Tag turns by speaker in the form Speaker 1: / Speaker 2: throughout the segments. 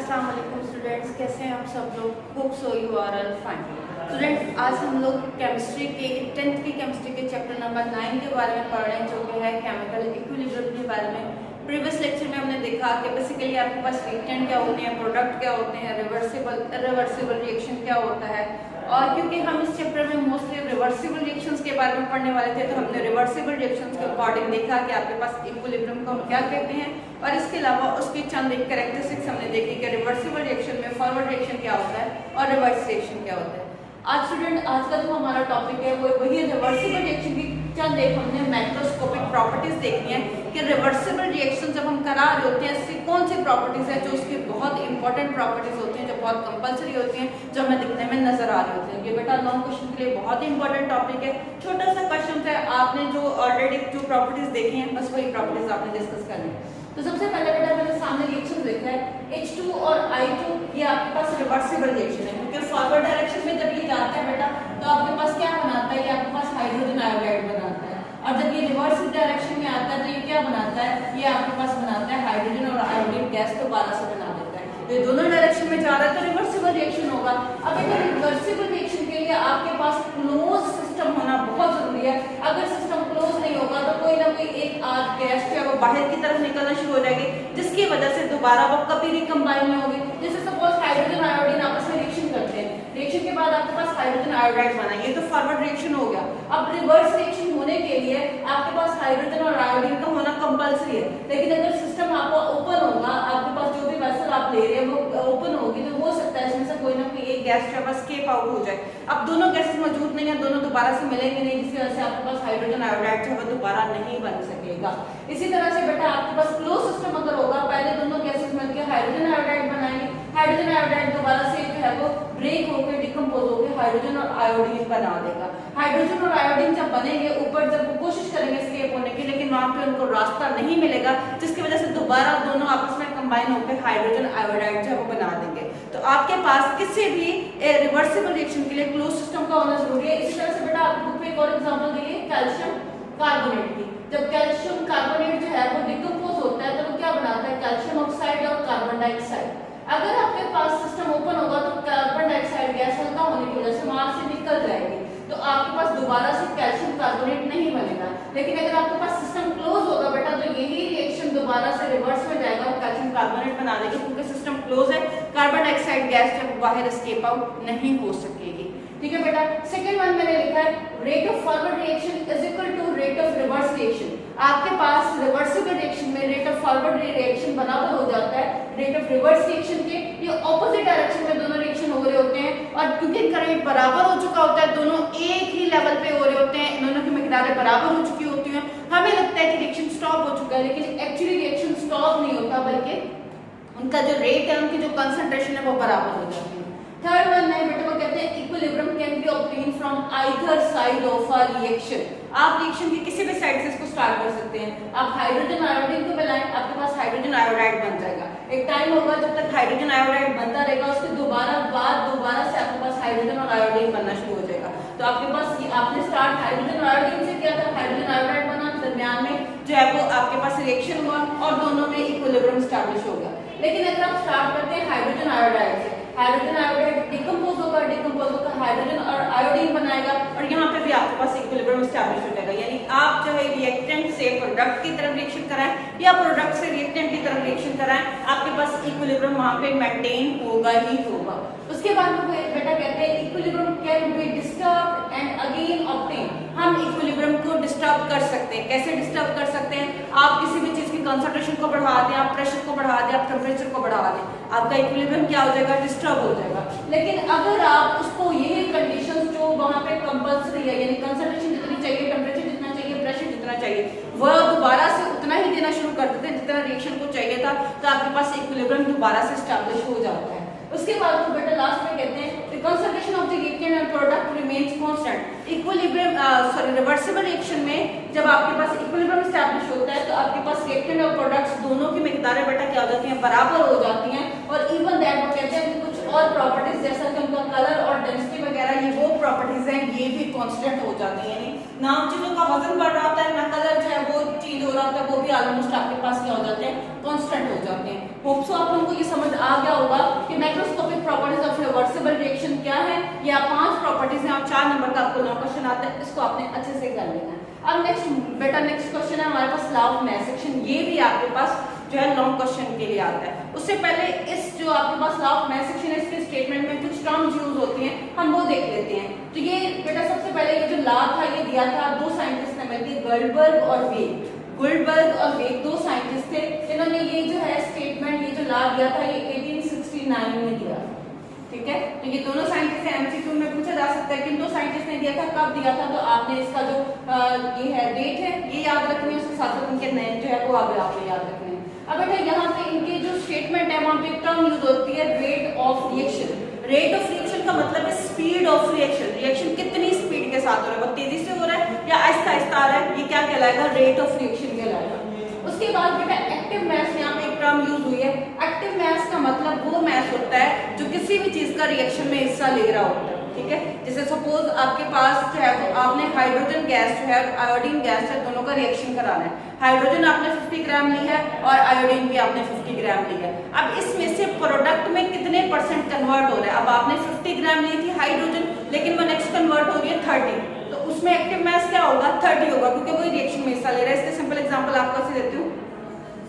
Speaker 1: अस्सलाम वालेकुम स्टूडेंट्स, कैसे हैं आप सब लोग? Hope so you are all fine. Students, आज हम लोग केमिस्ट्री के 10th की केमिस्ट्री के चैप्टर नंबर 9 के बारे में पढ़ रहे हैं, जो कि है केमिकल इक्विलिब्रियम के बारे में। प्रीवियस लेक्चर में हमने देखा कि बेसिकली आपके पास रिएक्टेंट क्या होते हैं, प्रोडक्ट क्या होते हैं, रिवर्सिबल रिएक्शन क्या होता है। और क्योंकि हम इस चैप्टर में मोस्टली रिवर्सिबल रिएक्शंस के बारे में पढ़ने वाले थे, तो हमने रिवर्सिबल रिएक्शंस के अकॉर्डिंग देखा कि आपके पास इक्विलिब्रियम को हम क्या कहते हैं, और इसके अलावा उसकी चंद एक कैरेक्टरिस्टिक्स हमने देखी कि रिवर्सिबल रिएक्शन में फॉरवर्ड रिएक्शन क्या होता है और रिवर्स रिएक्शन क्या होता है। आज स्टूडेंट, आज का जो हमारा टॉपिक है वो वही रिवर्सिबल रिएक्शन की चंद एक हमने मैक्रोस्कोपिक प्रॉपर्टीज देखनी है कि रिवर्सिबल रिएक्शन जब हम करा रहे होते हैं, इसकी कौन सी प्रॉपर्टीज है जो उसकी बहुत इंपॉर्टेंट प्रॉपर्टीज होती हैं, जो बहुत कंपलसरी होती हैं, जो हमें दिखने में नजर आ रही होती हैं। ये बेटा लॉन्ग क्वेश्चन के लिए बहुत ही इंपॉर्टेंट टॉपिक है। छोटा सा क्वेश्चन है, आपने जो ऑलरेडी जो प्रॉपर्टीज देखी हैं बस वही प्रॉपर्टीज आपने डिस्कस करनी है। तो सबसे पहले बेटा मैंने सामने रिएक्शन देखा है H2 और I2, ये आपके पास रिवर्सिबल रिएक्शन है, क्योंकि फॉरवर्ड डायरेक्शन में जब ये जाता है बेटा तो आपके पास क्या बनाता है, ये आपके पास हाइड्रोजन आयोडाइड बनाता है। और जब ये रिवर्स डायरेक्शन में आता है तो ये क्या बनाता है, ये आपके पास बनाता है हाइड्रोजन और आयोडीन गैस दोबारा से बना देता है। तो ये दोनों डायरेक्शन में जा रहा है तो रिवर्सिबल रिएक्शन होगा। अब एक रिवर्सिबल रिएक्शन के लिए आपके पास क्लोज सिस्टम होना बहुत जरूरी है। अगर सिस्टम क्लोज नहीं होगा तो कोई ना कोई एक आध गैस जो है वो बाहर की तरफ निकलना शुरू हो जाएगी, जिसकी वजह से दोबारा वो कभी रिकम्बाइन नहीं होगी। जैसे सपोज हाइड्रोजन आयोडीन आपस में रिएक्शन करते हैं, रिएक्शन के बाद आपके पास हाइड्रोजन आयोडाइड बना, ये तो फॉरवर्ड रिएक्शन हो गया। अब रिवर्स रिएक्शन होने के लिए आपके पास हाइड्रोजन और आयोडीन का होना कंपलसरी है, लेकिन अगर सिस्टम आपका ओपन होगा, आपके पास जो भी वेसल आप ले रहे हैं वो ओपन होगी, तो हो सकता है इसमें से कोई ना कोई एक गैस जो है एस्केप आउट हो जाए। अब दोनों गैसेस मौजूद नहीं है, दोनों दोबारा से मिलेंगे नहीं, जिसकी वजह से आपके पास हाइड्रोजन आयोडाइड जो है दोबारा नहीं बन सकेगा। इसी तरह से बेटा आपके पास क्लोज सिस्टम अगर होगा, पहले दोनों गैसेस मिलकर हाइड्रोजन आयोडाइड बनाएंगे, हाइड्रोजन आयोडाइड दोबारा से जो है वो ब्रेक होकर डिकम्पोज होकर हाइड्रोजन और आयोडीन बना देगा। हाइड्रोजन और आयोडीन जब बनेंगे, ऊपर जब वो कोशिश करेंगे एस्केप होने की, लेकिन वहां पे उनको रास्ता नहीं मिलेगा, जिसकी वजह से दोबारा दोनों आपस में कंबाइन होकर हाइड्रोजन आयोडाइड जो है वो बना देंगे। तो आपके पास किसी भी रिवर्सिबल रिएक्शन के लिए क्लोज सिस्टम का होना जरूरी है। इसी तरह से बेटा आपको बुक में एक और एग्जांपल दी है कैल्शियम कार्बोनेट की। जब कैल्शियम कार्बोनेट जो है वो डिकम्पोज होता है तो वो क्या बनाता है, कैल्शियम ऑक्साइड और कार्बन डाइऑक्साइड। अगर आपके पास सिस्टम ओपन होगा तो कार्बन डाइऑक्साइड गैस हल्का होने की वजह से वहां से निकल जाएगी, तो आपके पास दोबारा से कैल्शियम कार्बोनेट नहीं बनेगा। लेकिन अगर आपके पास सिस्टम क्लोज होगा बेटा तो यही रिएक्शन दोबारा से रिवर्स में जाएगा और कैल्शियम कार्बोनेट बना देगा, क्योंकि सिस्टम क्लोज है, कार्बन डाइऑक्साइड गैस जब बाहर एस्केप आउट नहीं हो सकेगी। ठीक है बेटा। सेकंड वन मैंने लिखा है rate of forward reaction is equal to rate of reverse reaction. आपके पास रिवर्सिबल रिएक्शन में रेट ऑफ फॉरवर्ड रिएक्शन बराबर हो जाता है रेट ऑफ रिवर्स रिएक्शन के। ये ऑपोजिट डायरेक्शन में दोनों रिएक्शन हो रहे होते हैं, और क्योंकि इनका रेट बराबर हो चुका होता है, दोनों एक ही लेवल पे हो रहे होते हैं, इन दोनों की मिकदारें बराबर हो चुकी होती हैं, हमें लगता है कि रिएक्शन स्टॉप हो चुका है, लेकिन एक्चुअली रिएक्शन स्टॉप नहीं होता, बल्कि उनका जो रेट है, उनकी जो कंसंट्रेशन है वो बराबर हो जाती है। थर्ड वन है बेटा, वो कहते हैं equilibrium can be obtain from either side of a reaction. आप रिएक्शन की किसी भी साइड से इसको स्टार्ट कर सकते हैं। आप हाइड्रोजन आयोडीन को मिलाएं, आपके पास हाइड्रोजन आयोडाइड बन जाएगा। एक टाइम होगा जब तक हाइड्रोजन आयोडाइड बनता रहेगा, उसके दोबारा से आपके पास हाइड्रोजन और आयोडीन बनना शुरू हो जाएगा। तो आपके पास आपने स्टार्ट हाइड्रोजन और आयोडीन से किया था, हाइड्रोजन आयोडाइड बना, दरमियान में जो है वो आपके पास रिएक्शन हुआ और दोनों में इक्विलिब्रियम एस्टैब्लिश हो गया। लेकिन अगर आप स्टार्ट करते हैं हाइड्रोजन आयोडाइड से, हाइड्रोजन आयोडाइड डिकम्पोज होकर हाइड्रोजन और आयोडीन बनाएगा, और यहाँ पे भी आपके पास इक्विलिब्रियम एस्टैब्लिश हो जाएगा। यानी आप जो है रिएक्टेंट से प्रोडक्ट की तरफ रिएक्शन कराएं या प्रोडक्ट से रिएक्टेंट की तरफ रिएक्शन कराएं, आपके पास इक्विलिब्रियम वहां पे मेंटेन होगा ही होगा। उसके बाद में बेटा कहते हैं equilibrium can be disturbed and again obtain. हम इक्विलिब्रियम को डिस्टर्ब कर सकते हैं। कैसे डिस्टर्ब कर सकते हैं? आप किसी भी चीज की कंसंट्रेशन को बढ़ा दें, आप प्रेशर को बढ़ा दें, आप टेम्परेचर को बढ़ा दें, आपका इक्विलिब्रियम क्या हो जाएगा, डिस्टर्ब हो जाएगा। लेकिन अगर आप उसको यही कंडीशंस जो वहां पे कंपलसरी है, यानी कंसंट्रेशन जितनी चाहिए, टेम्परेचर जितना चाहिए, प्रेशर जितना चाहिए, वह दोबारा से उतना ही देना शुरू कर देते हैं जितना रिएक्शन को चाहिए था, तो आपके पास इक्विलिब्रियम दोबारा से एस्टैब्लिश हो जाता है। उसके बाद वो बेटा लास्ट में कहते हैं the concentration of the reactant and product remains constant. Equilibrium reversible reaction में जब आपके पास इक्विलिब्रियम एस्टैब्लिश होता है तो आपके पास रिएक्टेंट और प्रोडक्ट्स दोनों की मिकदारें बेटा क्या हो जाती हैं, बराबर हो जाती हैं। और इवन दैट वो कहते हैं कि कुछ और प्रॉपर्टीज जैसा कि उनका कलर और डेंसिटी वगैरह, ये वो प्रॉपर्टीज हैं, ये भी कांस्टेंट हो जाती हैं। यानी ना चीजों का वजन बढ़ रहा होता है, ना कलर जो है वो चेंज हो रहा होता है, वो भी ऑलमोस्ट आपके पास क्या हो जाते हैं, कांस्टेंट हो जाते हैं। होप सो आप लोगों को ये समझ आ गया होगा कि macroscopic properties of reversible reaction क्या है। ये 5 प्रॉपर्टीज हैं और 4 नंबर का आपको लॉन्ग क्वेश्चन आता है, इसको आपने अच्छे से कर लेना है। अब नेक्स्ट क्वेश्चन है हमारे पास लॉ ऑफ मास एक्शन। ये भी आपके पास जो है लॉन्ग क्वेश्चन के लिए आता है। उससे पहले इस जो आपके पास लॉ ऑफ मास एक्शन है, इसके स्टेटमेंट में कुछ टर्म्स यूज होती हैं, हम वो देख लेते हैं। तो ये बेटा सबसे पहले ये जो लॉ था ये दिया था 2 साइंटिस्ट ने मिलकर, गोल्डबर्ग और वेग। गोल्डबर्ग और वेग 2 साइंटिस्ट थे, इन्होंने ये जो है स्टेटमेंट, ये जो लॉ दिया था ये 1869 में दिया। ठीक है, तो ये दोनों साइंटिस्ट एमसीक्यू में पूछा जा सकता है कि इन 2 साइंटिस्ट ने दिया था, कब दिया था, तो आपने इसका जो ये है डेट है ये याद रखनी है, उसके साथ साथ उनके नेम जो है वो आगे आपने याद रखने हैं। अब बेटा यहाँ पे इनके जो स्टेटमेंट है वहां पे एक टर्म यूज होती है rate of reaction. Rate of reaction का मतलब है स्पीड ऑफ रिएक्शन। रिएक्शन कितनी स्पीड के साथ हो रहा है, बहुत तेजी से हो रहा है या आहिस्ता आहिस्ता आ रहा है, ये क्या कहलाएगा, रेट ऑफ रिएक्शन कहलाएगा। उसके बाद बेटा एक्टिव मास, यहाँ पे एक टर्म यूज हुई है। एक्टिव मास का मतलब वो मास होता है जो किसी भी चीज का रिएक्शन में हिस्सा ले रहा होता है। ठीक है, जैसे सपोज आपके पास जो है तो आपने हाइड्रोजन गैस जो है आयोडीन गैस है, दोनों का रिएक्शन कराना है। हाइड्रोजन आपने 50 ग्राम ली है और आयोडीन भी आपने 50 ग्राम ली है। अब इसमें से प्रोडक्ट में कितने % कन्वर्ट हो रहा है। अब आपने 50 ग्राम ली थी हाइड्रोजन, लेकिन वो नेक्स्ट कन्वर्ट हो रही है 30, तो उसमें एक्टिव मास क्या होगा, 30 होगा, क्योंकि वही रिएक्शन में हिस्सा ले रहा है। इसके सिंपल एग्जांपल आपको ऐसे देती हूँ।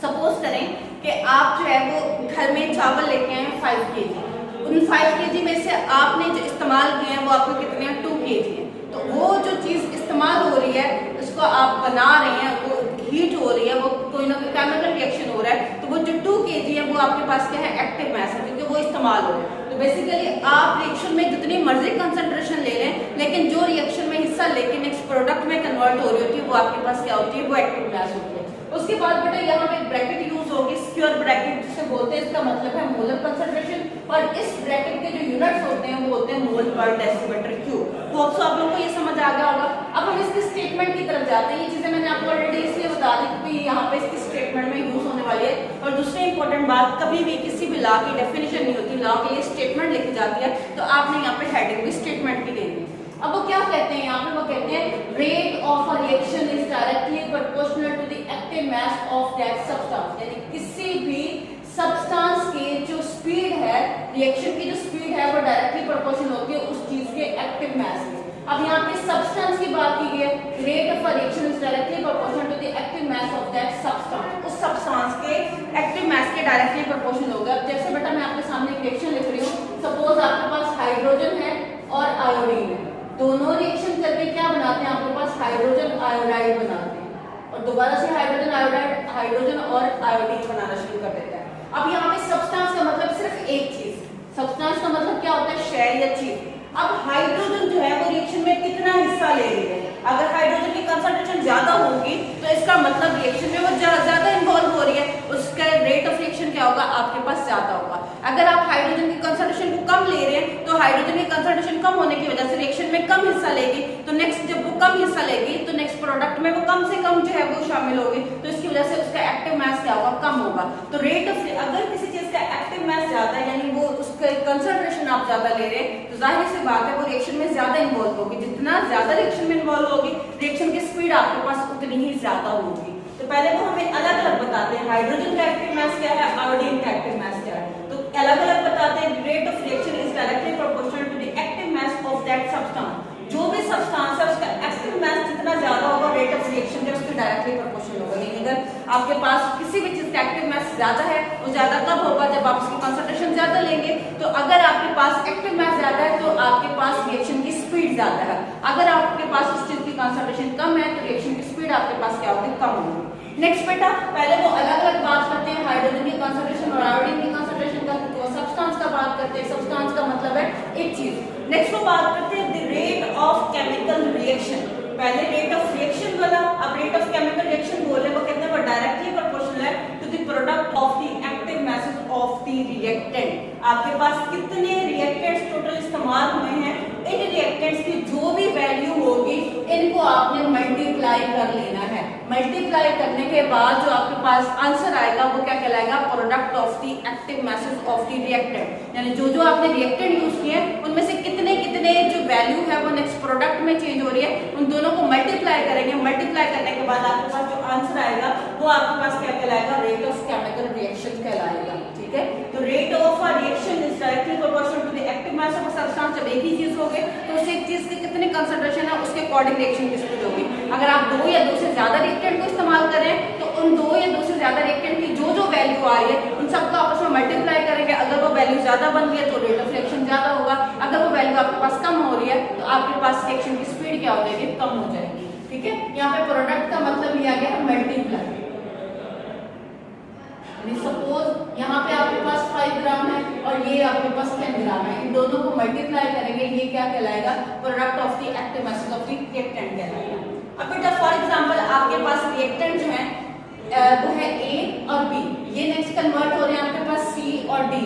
Speaker 1: सपोज करें कि आप जो है वो घर में चावल लेके आए 5 kg, उन 5 kg में से आपने जो इस्तेमाल किए हैं वो आपको कितने हैं, 2 kg हैं। तो वो जो चीज इस्तेमाल हो रही है, उसको आप बना रहे हैं, वो हीट हो रही है, वो कोई ना कोई केमिकल रिएक्शन हो रहा है, तो वो जो 2 kg है वो आपके पास क्या है, एक्टिव मास है, क्योंकि वो इस्तेमाल हो रहा है। तो बेसिकली आप रिएक्शन में जितनी मर्जी कंसंट्रेशन ले लें, लेकिन जो रिएक्शन में हिस्सा लेके नेक्स्ट प्रोडक्ट में कन्वर्ट हो रही होती है वो आपके पास क्या होती है, वो एक्टिव मास होती है। उसके बाद बेटा यहाँ पे ब्रैकेट यूज होगी, स्क्वायर ब्रैकेट जिसे बोलते हैं, इसका मतलब है मोलर कंसंट्रेशन, और इस ब्रैकेट के जो यूनिट्स होते हैं वो होते हैं मोल पर डेसीमीटर क्यूब। तो आप लोगों को ये समझ आ गया होगा। अब हम इसके स्टेटमेंट की तरफ जाते हैं। ये चीजें मैंने आपको ऑलरेडी इसलिए बता दी क्योंकि यहाँ पे इसकी स्टेटमेंट में यूज होने वाली है। और दूसरी इंपॉर्टेंट बात, कभी भी किसी भी लॉ की डेफिनेशन नहीं होती, लॉ के लिए स्टेटमेंट लिखी जाती है, तो आपने यहाँ पे हेडिंग भी स्टेटमेंट की देनी। अब वो क्या कहते हैं यहाँ पे, वो कहते हैं rate of a reaction is directly proportional to the active mass of that substance. यानी किसी भी सब्सटेंस के जो स्पीड है, रिएक्शन की जो स्पीड है वो डायरेक्टली प्रोपोर्शनल होती है उस चीज के एक्टिव मास में। अब यहाँ पे सब्सटेंस की बात की गई है, rate of a reaction is directly proportional to the active mass of that substance. उस सब्सटेंस के एक्टिव मास के डायरेक्टली प्रोपोर्शनल होगा। जैसे बेटा मैं आपके सामने एक रिएक्शन लिख रही हूँ, सपोज आपके पास हाइड्रोजन है और आयोडीन है, दोनों रिएक्शन करके क्या बनाते हैं, आपके पास हाइड्रोजन आयोडाइड बनाते हैं, और दोबारा से हाइड्रोजन आयोडाइड हाइड्रोजन और आयोडीन बनाना शुरू कर देता है। अब यहाँ पे सब्सटेंस का मतलब सिर्फ एक चीज, सब्सटेंस का मतलब क्या होता है, शेयर या चीज। अब हाइड्रोजन जो है वो रिएक्शन में कितना हिस्सा ले रही है, अगर हाइड्रोजन की कंसंट्रेशन ज्यादा होगी तो इसका मतलब रिएक्शन में वो ज्यादा इन्वॉल्व हो रही है, उसका रेट ऑफ रिएक्शन क्या होगा, आपके पास ज्यादा होगा। अगर आप हाइड्रोजन की कंसंट्रेशन को कम ले रहे हैं तो हाइड्रोजन की कंसंट्रेशन कम होने की वजह से रिएक्शन में कम हिस्सा लेगी, तो नेक्स्ट जब वो कम हिस्सा लेगी तो नेक्स्ट प्रोडक्ट में वो कम से कम जो है वो शामिल होगी, तो इसकी वजह से उसका एक्टिव मास क्या होगा, कम होगा। तो रेट ऑफ, अगर किसी चीज का एक्टिव मास ज्यादा है यानी वो उसका कंसंट्रेशन आप ज्यादा ले रहे हैं, तो जाहिर सी बात है वो रिएक्शन में ज्यादा इन्वॉल्व होगी। जितना ज्यादा रिएक्शन में इन्वॉल्व होगी, रिएक्शन की स्पीड आपके पास उतनी ही ज्यादा होगी। तो पहले वो हमें अलग अलग बताते हैं, हाइड्रोजन का एक्टिव मास क्या है, आयोडीन का एक्टिव मास क्या है, तो अलग अलग बताते हैं। Rate of reaction is directly proportional to the active mass of that substance. जो भी सब्सटेंस है उसका एक्टिव मास जितना ज्यादा होगा, रेट ऑफ रिएक्शन जो उसके डायरेक्टली प्रोपोर्शनल होगा। यानी अगर आपके पास किसी भी चीज का एक्टिव मास ज्यादा है, वो ज्यादा कब होगा, जब आप उसकी कंसंट्रेशन ज्यादा लेंगे। तो अगर आपके पास एक्टिव मास ज्यादा है तो आपके पास रिएक्शन की स्पीड ज्यादा है, अगर आपके पास उस चीज की कंसंट्रेशन कम है तो रिएक्शन की स्पीड आपके पास क्या होगी, कम होगी। नेक्स्ट बेटा, पहले वो अलग अलग बात करते हैं, हाइड्रोजन की कंसंट्रेशन और आयोडीन की कंसंट्रेशन का, तो सब्सटेंस का बात करते हैं। सब्सटेंस का मतलब है एक चीज। नेक्स्ट वो बात करते हैं the rate of chemical reaction. पहले रेट ऑफ रिएक्शन वाला, अब रेट ऑफ केमिकल रिएक्शन बोले, वो कहते हैं वो डायरेक्टली प्रोपोर्शनल है to the product of the active masses of the reactant. आपके पास कितने रिएक्टेंट्स टोटल इस्तेमाल हुए हैं, इन रिएक्टेंट्स की जो भी वैल्यू होगी इनको आपने मल्टीप्लाई कर लेना है। मल्टीप्लाई करने के बाद जो आपके पास आंसर आएगा वो क्या कहलाएगा, product of the active masses of the reactant. यानी जो जो आपने रिएक्टेंट यूज किए उनमें से कितने कितने जो वैल्यू है वो नेक्स्ट प्रोडक्ट में चेंज हो रही है, उन दोनों को मल्टीप्लाई करेंगे। मल्टीप्लाई करने के बाद आपके पास जो आंसर आएगा वो आपके पास क्या कहलाएगा, रेट ऑफ केमिकल रिएक्शन कहलाएगा। ठीक है, तो rate of a reaction is directly proportional to the active mass of a substance. जब एक ही चीज हो गई तो उस एक चीज की कितने कंसंट्रेशन है उसके अकॉर्डिंग रिएक्शन की स्पीड होगी। अगर आप दो या दो से ज्यादा रिएक्टेंट को इस्तेमाल करें तो उन दो या दो से ज्यादा रिएक्टेंट की जो जो वैल्यू आ रही है उन सबको आपस में मल्टीप्लाई करेंगे। अगर वो वैल्यू ज्यादा बन रही है तो रेट ऑफ रिएक्शन ज्यादा होगा, अगर वो वैल्यू आपके पास कम हो रही है तो आपके पास रिएक्शन की स्पीड क्या हो जाएगी, कम हो जाएगी। ठीक है, यहाँ पे प्रोडक्ट का मतलब लिया गया है मल्टीप्लाई। सपोज यहाँ पे आपके पास 5 ग्राम है और ये आपके पास 10 ग्राम है, इन दोनों को मल्टीप्लाई करेंगे, ये क्या कहलाएगा, product of the active masses of the reactant कहलाएगा। अब बेटा फॉर एग्जांपल आपके पास रिएक्टेंट जो है वो है A और B, ये नेक्स्ट कन्वर्ट हो रहे हैं आपके पास C और D,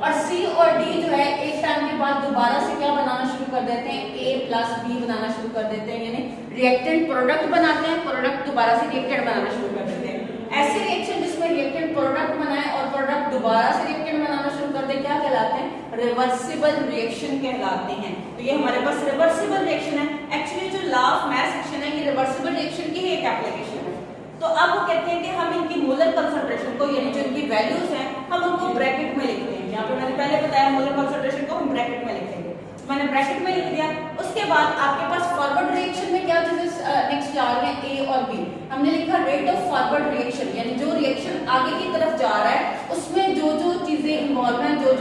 Speaker 1: और C और D जो है एक टाइम के बाद दोबारा से क्या बनाना शुरू कर देते हैं, A प्लस B बनाना शुरू कर देते हैं, यानी रिएक्टेंट प्रोडक्ट बनाते हैं, प्रोडक्ट दोबारा से रिएक्टेंट बनाना शुरू कर देते हैं। ऐसे रिएक्शन जिसमें रिएक्टेंट प्रोडक्ट बनाए और प्रोडक्ट दोबारा से रिएक्टेंट बनाना शुरू कर दे क्या कहलाते हैं, रिवर्सिबल रिएक्शन कहलाते हैं। तो ये हमारे पास रिवर्सिबल रिएक्शन है। एक्चुअली जो लॉ ऑफ मास एक्शन है ये रिवर्सिबल रिएक्शन की एक एप्लीकेशन है। तो अब वो कहते हैं कि हम इनकी मोलर कंसंट्रेशन को, यानी जो इनकी वैल्यूज हैं, हम उनको ब्रैकेट में लिखते हैं। यहाँ पे मैंने पहले बताया मोलर कंसंट्रेशन को हम ब्रैकेट में लिखेंगे, मैंने ब्रैकेट में लिख दिया। उसके बाद आपके पास फॉरवर्ड रिएक्शन में क्या चीजें नेक्स्ट जा रही हैं, A और B। हमने लिखा रेट ऑफ फॉरवर्ड रिएक्शन, यानी जो रिएक्शन आगे की तरफ जा रहा है उसमें जो जो चीजें इन्वॉल्व हैं, जो